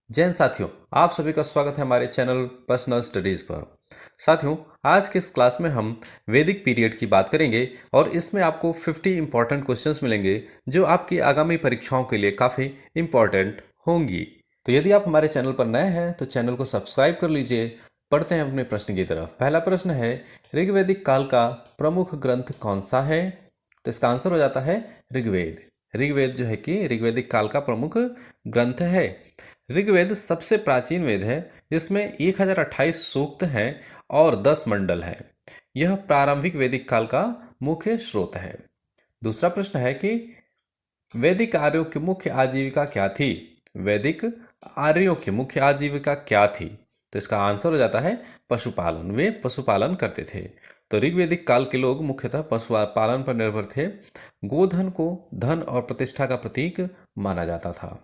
जैन साथियों, आप सभी का स्वागत है हमारे चैनल पर्सनल स्टडीज पर। साथियों, आज के इस क्लास में हम वैदिक पीरियड की बात करेंगे और इसमें आपको 50 इंपॉर्टेंट क्वेश्चंस मिलेंगे जो आपकी आगामी परीक्षाओं के लिए काफ़ी इंपॉर्टेंट होंगी। तो यदि आप हमारे चैनल पर नए हैं तो चैनल को सब्सक्राइब कर लीजिए। पढ़ते हैं अपने प्रश्न की तरफ। पहला प्रश्न है, ऋग्वैदिक काल का प्रमुख ग्रंथ कौन सा है? तो इसका आंसर हो जाता है ऋग्वेद। ऋग्वेद जो है कि ऋग्वैदिक काल का प्रमुख ग्रंथ है। ऋग्वेद सबसे प्राचीन वेद है जिसमें 1028 सूक्त हैं और 10 मंडल हैं। यह प्रारंभिक वैदिक काल का मुख्य स्रोत है। दूसरा प्रश्न है कि वैदिक आर्यों की मुख्य आजीविका क्या थी? वैदिक आर्यों की मुख्य आजीविका क्या थी? तो इसका आंसर हो जाता है पशुपालन। वे पशुपालन करते थे। तो ऋग्वैदिक काल के लोग मुख्यतः पशुपालन पर निर्भर थे। गोधन को धन और प्रतिष्ठा का प्रतीक माना जाता था।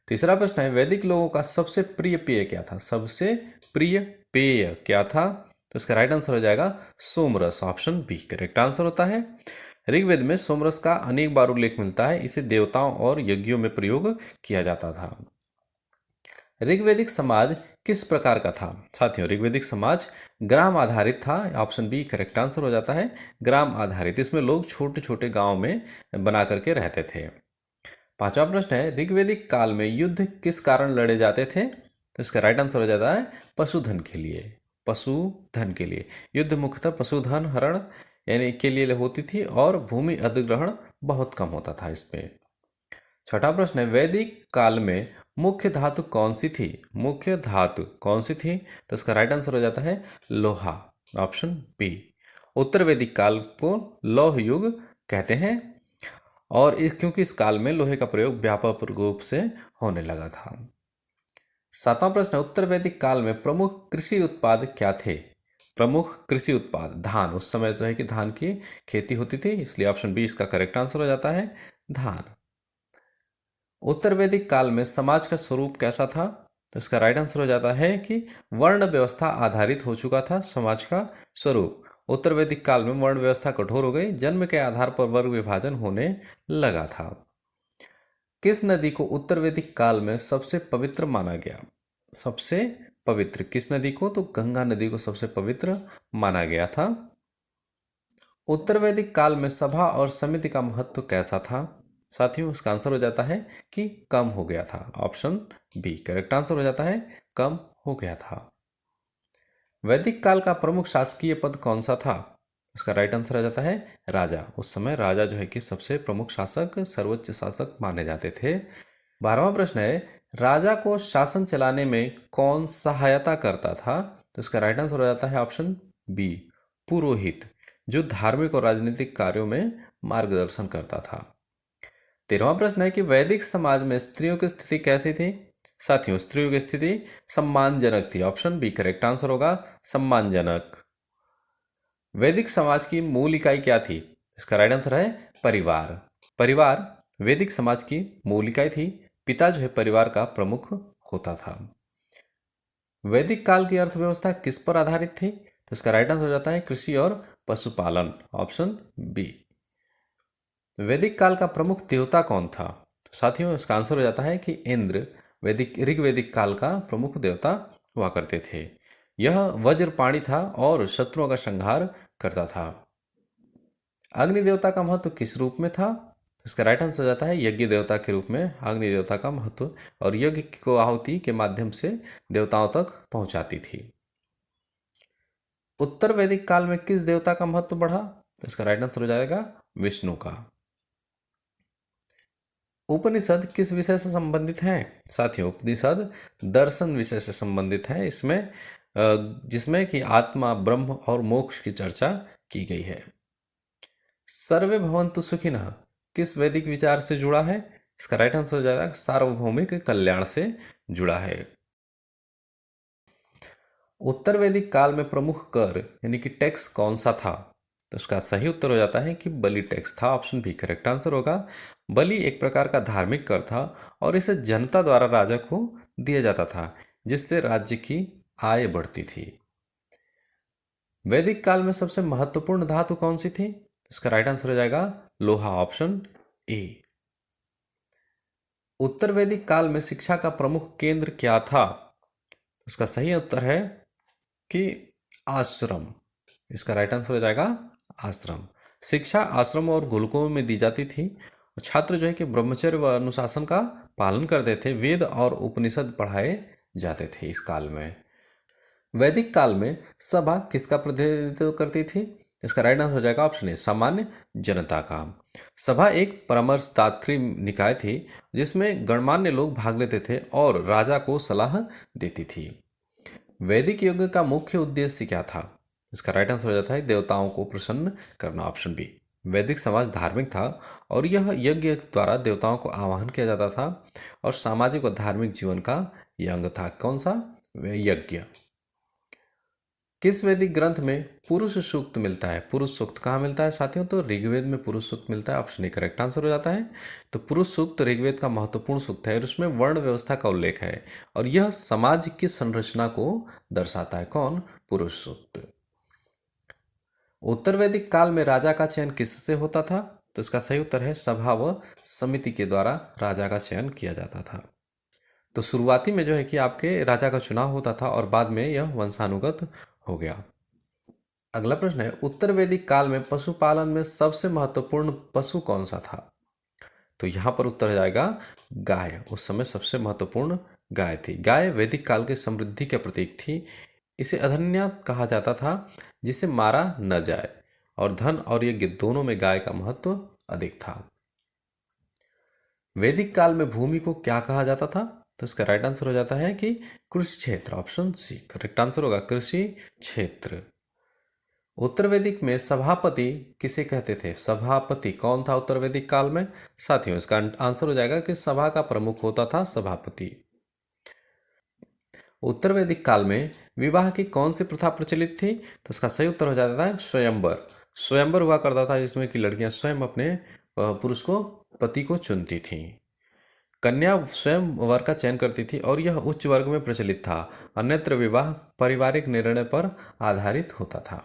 तीसरा प्रश्न है, वैदिक लोगों का सबसे प्रिय पेय क्या था? सबसे प्रिय पेय क्या था? तो इसका राइट आंसर हो जाएगा सोमरस। ऑप्शन बी करेक्ट आंसर होता है। ऋग्वेद में सोमरस का अनेक बार उल्लेख मिलता है। इसे देवताओं और यज्ञों में प्रयोग किया जाता था। ऋग्वैदिक समाज किस प्रकार का था? साथियों, ऋग्वैदिक समाज ग्राम आधारित था। ऑप्शन बी करेक्ट आंसर हो जाता है ग्राम आधारित। इसमें लोग छोटे छोटे गांव में बना करके रहते थे। पांचवा प्रश्न है, ऋग्वैदिक काल में युद्ध किस कारण लड़े जाते थे? तो इसका राइट आंसर हो जाता है पशुधन के लिए। पशुधन के लिए युद्ध मुख्यतः पशुधन हरण यानी के लिए होती थी और भूमि अधिग्रहण बहुत कम होता था इसमें। छठा प्रश्न है, वैदिक काल में मुख्य धातु कौन सी थी? मुख्य धातु कौन सी थी? तो इसका राइट आंसर हो जाता है लोहा। Option B. उत्तर वैदिक काल को लौह युग कहते हैं और क्योंकि इस काल में लोहे का प्रयोग व्यापक रूप से होने लगा था। सातवां प्रश्न है, उत्तर वैदिक काल में प्रमुख कृषि उत्पाद क्या थे? प्रमुख कृषि उत्पाद धान। उस समय जो है कि धान की खेती होती थी, इसलिए ऑप्शन बी इसका करेक्ट आंसर हो जाता है धान। उत्तर वैदिक काल में समाज का स्वरूप कैसा था? तो इसका राइट आंसर हो जाता है कि वर्ण व्यवस्था आधारित हो चुका था समाज का स्वरूप। उत्तर वैदिक काल में वर्ण व्यवस्था कठोर हो गई। जन्म के आधार पर वर्ग विभाजन होने लगा था। किस नदी को उत्तर वैदिक काल में सबसे पवित्र माना गया? सबसे पवित्र किस नदी को? तो गंगा नदी को सबसे पवित्र माना गया था। उत्तर वैदिक काल में सभा और समिति का महत्व कैसा था? साथियों, इसका आंसर हो जाता है कि कम हो गया था। ऑप्शन बी करेक्ट आंसर हो जाता है कम हो गया था। वैदिक काल का प्रमुख शासकीय पद कौन सा था? इसका राइट आंसर आ जाता है राजा। उस समय राजा जो है कि सबसे प्रमुख शासक, सर्वोच्च शासक माने जाते थे। 12वां प्रश्न है, राजा को शासन चलाने में कौन सहायता करता था? तो इसका राइट आंसर हो जाता है ऑप्शन बी पुरोहित, जो धार्मिक और राजनीतिक कार्यों में मार्गदर्शन करता था। 13वां प्रश्न है कि वैदिक समाज में स्त्रियों की स्थिति कैसी थी? साथियों, स्त्रियों की स्थिति सम्मानजनक थी। ऑप्शन बी करेक्ट आंसर होगा सम्मानजनक। वैदिक समाज की मूल इकाई क्या थी? इसका राइट आंसर है परिवार। परिवार वैदिक समाज की मूल इकाई थी। पिता जो है परिवार का प्रमुख होता था। वैदिक काल की अर्थव्यवस्था किस पर आधारित थी? तो इसका राइट आंसर हो जाता है कृषि और पशुपालन। Option B. वैदिक काल का प्रमुख देवता कौन था? तो साथियों, इसका आंसर हो जाता है कि इंद्र वैदिक ऋग्वैदिक काल का प्रमुख देवता हुआ करते थे। यह वज्रपाणी था और शत्रुओं का संहार करता था। अग्नि देवता का महत्व किस रूप में था? तो इसका राइट आंसर हो जाता है यज्ञ देवता के रूप में अग्नि देवता का महत्व, और यज्ञ को आहुति के माध्यम से देवताओं तक पहुंचाती थी। उत्तर वैदिक काल में किस देवता का महत्व बढ़ा? तो इसका राइट आंसर हो जाएगा विष्णु का। उपनिषद किस विषय से संबंधित हैं? साथियों, उपनिषद दर्शन विषय से संबंधित है। इसमें जिसमें कि आत्मा, ब्रह्म और मोक्ष की चर्चा की गई है। सर्वे भवन्तु सुखिनः किस वैदिक विचार से जुड़ा है? इसका राइट आंसर हो जाएगा सार्वभौमिक कल्याण से जुड़ा है। उत्तर वैदिक काल में प्रमुख कर यानी कि टैक्स कौन सा था? तो इसका सही उत्तर हो जाता है कि बलि टैक्स था। ऑप्शन बी करेक्ट आंसर होगा। बलि एक प्रकार का धार्मिक कर था और इसे जनता द्वारा राजा को दिया जाता था, जिससे राज्य की आय बढ़ती थी। वैदिक काल में सबसे महत्वपूर्ण धातु कौन सी थी? इसका राइट आंसर हो जाएगा लोहा। Option A. उत्तर वैदिक काल में शिक्षा का प्रमुख केंद्र क्या था? उसका सही उत्तर है कि आश्रम। इसका राइट आंसर हो जाएगा आश्रम। शिक्षा आश्रम और गुरुकुलों में दी जाती थी। छात्र जो है कि ब्रह्मचर्य व अनुशासन का पालन करते थे। वेद और उपनिषद पढ़ाए जाते थे इस काल में। वैदिक काल में सभा किसका प्रतिनिधित्व करती थी? इसका राइट आंसर हो जाएगा ऑप्शन ए, सामान्य जनता का। सभा एक परामर्शदात्री निकाय थी जिसमें गणमान्य लोग भाग लेते थे और राजा को सलाह देती थी। वैदिक यज्ञ का मुख्य उद्देश्य क्या था? इसका राइट आंसर हो जाता है देवताओं को प्रसन्न करना, ऑप्शन बी। वैदिक समाज धार्मिक था और यह यज्ञ द्वारा देवताओं को आवाहन किया जाता था और सामाजिक व धार्मिक जीवन का यह अंग था। कौन सा? यज्ञ। किस वैदिक ग्रंथ में पुरुष सूक्त मिलता है? पुरुष सूक्त कहाँ मिलता है साथियों? तो ऋग्वेद में पुरुष सूक्त मिलता है, ऑप्शन ए करेक्ट आंसर हो जाता है। तो पुरुष सूक्त ऋग्वेद का महत्वपूर्ण सूक्त है और उसमें वर्ण व्यवस्था का उल्लेख है और यह समाज की संरचना को दर्शाता है। कौन? पुरुष सूक्त। उत्तर वैदिक काल में राजा का चयन किससे होता था? तो इसका सही उत्तर है सभा व समिति के द्वारा राजा का चयन किया जाता था। तो शुरुआती में जो है कि आपके राजा का चुनाव होता था और बाद में यह वंशानुगत हो गया। अगला प्रश्न है, उत्तर वैदिक काल में पशुपालन में सबसे महत्वपूर्ण पशु कौन सा था? तो यहाँ पर उत्तर हो जाएगा गाय। उस समय सबसे महत्वपूर्ण गाय थी। गाय वैदिक काल के समृद्धि के प्रतीक थी। इसे अधन्या कहा जाता था जिसे मारा न जाए और धन और यज्ञ दोनों में गाय का महत्व अधिक था। वैदिक काल में भूमि को क्या कहा जाता था? तो इसका राइट आंसर हो जाता है कि कृषि क्षेत्र, ऑप्शन सी करेक्ट आंसर होगा कृषि क्षेत्र। उत्तर वैदिक में सभापति किसे कहते थे? सभापति कौन था उत्तर वैदिक काल में? साथियों इसका आंसर हो जाएगा कि सभा का प्रमुख होता था सभापति। उत्तर वैदिक काल में विवाह की कौन सी प्रथा प्रचलित थी? तो इसका सही उत्तर हो जाता है स्वयंवर। स्वयंवर हुआ करता था जिसमें कि लड़कियां स्वयं अपने पुरुष को, पति को चुनती थीं। कन्या स्वयं वर का चयन करती थी और यह उच्च वर्ग में प्रचलित था। अन्यत्र विवाह पारिवारिक निर्णय पर आधारित होता था।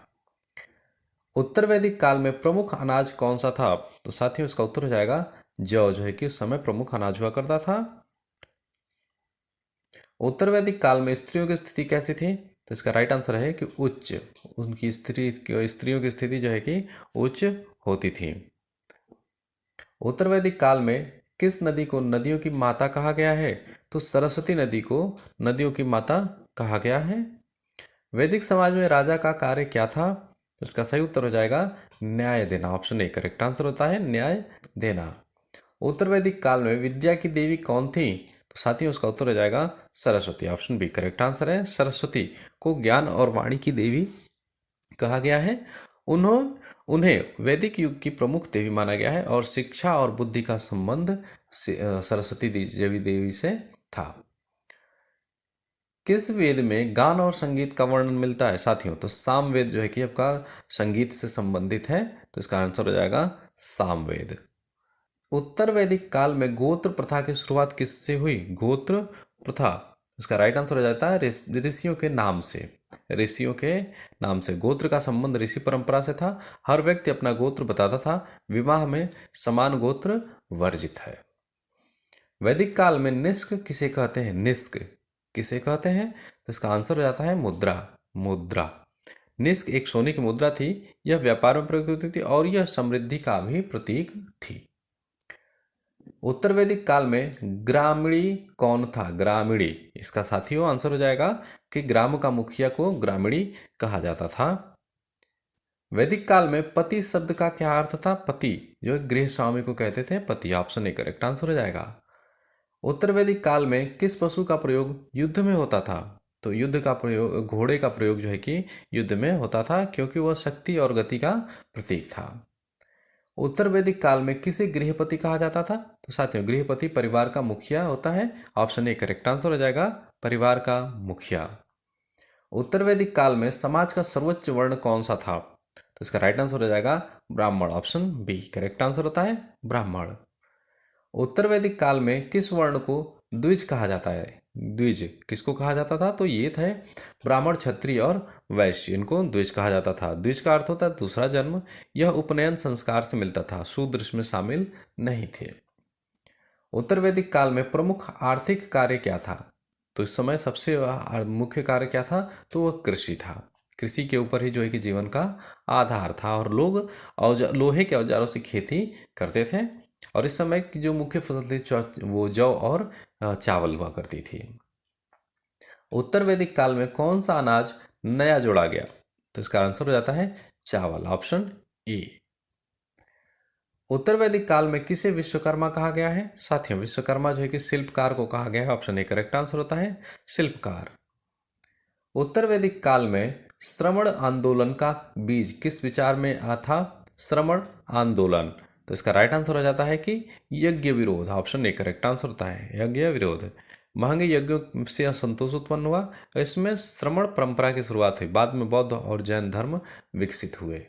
उत्तर वैदिक काल में प्रमुख अनाज कौन सा था? तो साथियों इसका उत्तर हो जाएगा जौ, जो है कि उस समय प्रमुख अनाज हुआ करता था। उत्तर वैदिक काल में स्त्रियों की स्थिति कैसी थी? तो इसका राइट आंसर है कि उच्च। उनकी स्त्रियों की स्थिति जो है कि उच्च होती थी। उत्तर वैदिक काल में किस नदी को नदियों की माता कहा गया है? तो सरस्वती नदी को नदियों की माता कहा गया है। वैदिक समाज में राजा का कार्य क्या था? तो इसका सही उत्तर हो जाएगा न्याय देना, ऑप्शन ए करेक्ट आंसर होता है न्याय देना। उत्तर वैदिक काल में विद्या की देवी कौन थी? तो साथियों उसका उत्तर हो जाएगा Saraswati, option B correct answer है। सरस्वती को ज्ञान और वाणी की देवी कहा गया है। उन्हें वैदिक युग की प्रमुख देवी माना गया है और शिक्षा और बुद्धि का संबंध सरस्वती देवी से था। किस वेद में गान और संगीत का वर्णन मिलता है साथियों? तो सामवेद जो है कि आपका संगीत से संबंधित है, तो इसका आंसर हो जाएगा सामवेद। उत्तर वैदिक काल में गोत्र प्रथा की शुरुआत किससे हुई? गोत्र प्रथा, इसका राइट आंसर हो जाता है ऋषियों के नाम से। ऋषियों के नाम से गोत्र का संबंध ऋषि परंपरा से था। हर व्यक्ति अपना गोत्र बताता था। विवाह में समान गोत्र वर्जित है। वैदिक काल में निष्क किसे कहते हैं? निष्क किसे कहते हैं? तो इसका आंसर हो जाता है मुद्रा। मुद्रा, निष्क एक सोने की मुद्रा थी। यह व्यापार में प्रयुक्त होती थी और यह समृद्धि का भी प्रतीक थी। उत्तर वैदिक काल में ग्रामीणी कौन था? ग्रामीणी, इसका साथियों आंसर हो जाएगा कि ग्राम का मुखिया को ग्रामीणी कहा जाता था। वैदिक काल में पति शब्द का क्या अर्थ था? पति जो गृह स्वामी को कहते थे पति, ऑप्शन ए करेक्ट आंसर हो जाएगा। उत्तर वैदिक काल में किस पशु का प्रयोग युद्ध में होता था? तो युद्ध का प्रयोग, घोड़े का प्रयोग जो है कि युद्ध में होता था क्योंकि वह शक्ति और गति का प्रतीक था। उत्तर वैदिक काल में किसे गृहपति कहा जाता था? तो साथियों गृहपति परिवार का मुखिया होता है, ऑप्शन ए करेक्ट आंसर हो जाएगा परिवार का मुखिया। उत्तर वैदिक काल में समाज का सर्वोच्च वर्ण कौन सा था? तो इसका राइट आंसर हो जाएगा ब्राह्मण, ऑप्शन बी करेक्ट आंसर होता है ब्राह्मण। उत्तर वैदिक काल में किस वर्ण को द्विज कहा जाता है? द्विज किसको कहा जाता था? तो ये थे ब्राह्मण, क्षत्रिय और वैश्य, इनको द्विज कहा जाता था। द्विज का अर्थ होता है दूसरा जन्म। यह उपनयन संस्कार से मिलता था, शूद्र इसमें शामिल नहीं थे। उत्तर वैदिक काल में प्रमुख आर्थिक कार्य क्या था? तो इस समय सबसे मुख्य कार्य क्या था? तो वह कृषि था। कृषि के ऊपर ही जो है कि जीवन का आधार था और लोग लोहे के औजारों से खेती करते थे। और इस समय की जो मुख्य फसल थी वो जौ और चावल हुआ करती थी। उत्तर वैदिक काल में कौन सा अनाज नया जोड़ा गया? तो इसका आंसर हो जाता है चावल, ऑप्शन ए। उत्तर वैदिक काल में किसे विश्वकर्मा कहा गया है? साथियों, विश्वकर्मा जो है कि शिल्पकार को कहा गया है, ऑप्शन ए करेक्ट आंसर होता है शिल्पकार। उत्तर वैदिक काल में श्रमण आंदोलन का बीज किस विचार में आया था? श्रमण आंदोलन, तो इसका राइट आंसर हो जाता है कि यज्ञ विरोध, ऑप्शन ए करेक्ट आंसर होता है यज्ञ विरोध। महंग यज्ञों से असंतोष उत्पन्न हुआ, इसमें श्रमण परंपरा की शुरुआत हुई, बाद में बौद्ध और जैन धर्म विकसित हुए।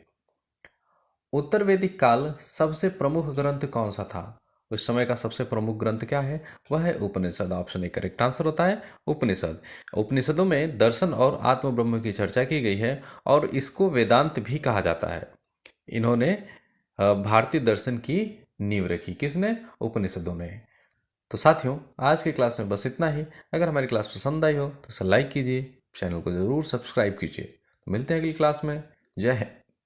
उत्तर वैदिक काल सबसे प्रमुख ग्रंथ कौन सा था? उस समय का सबसे प्रमुख ग्रंथ क्या है? वह है उपनिषद, ऑप्शन ए करेक्ट आंसर होता है उपनिषद। उपनिषदों में दर्शन और आत्म ब्रह्म की चर्चा की गई है और इसको वेदांत भी कहा जाता है। इन्होंने भारतीय दर्शन की नींव रखी, किसने? उपनिषदों ने। तो साथियों, आज की क्लास में बस इतना ही। अगर हमारी क्लास पसंद आई हो तो इसे लाइक कीजिए, चैनल को जरूर सब्सक्राइब कीजिए। मिलते हैं अगली क्लास में। जय हिंद।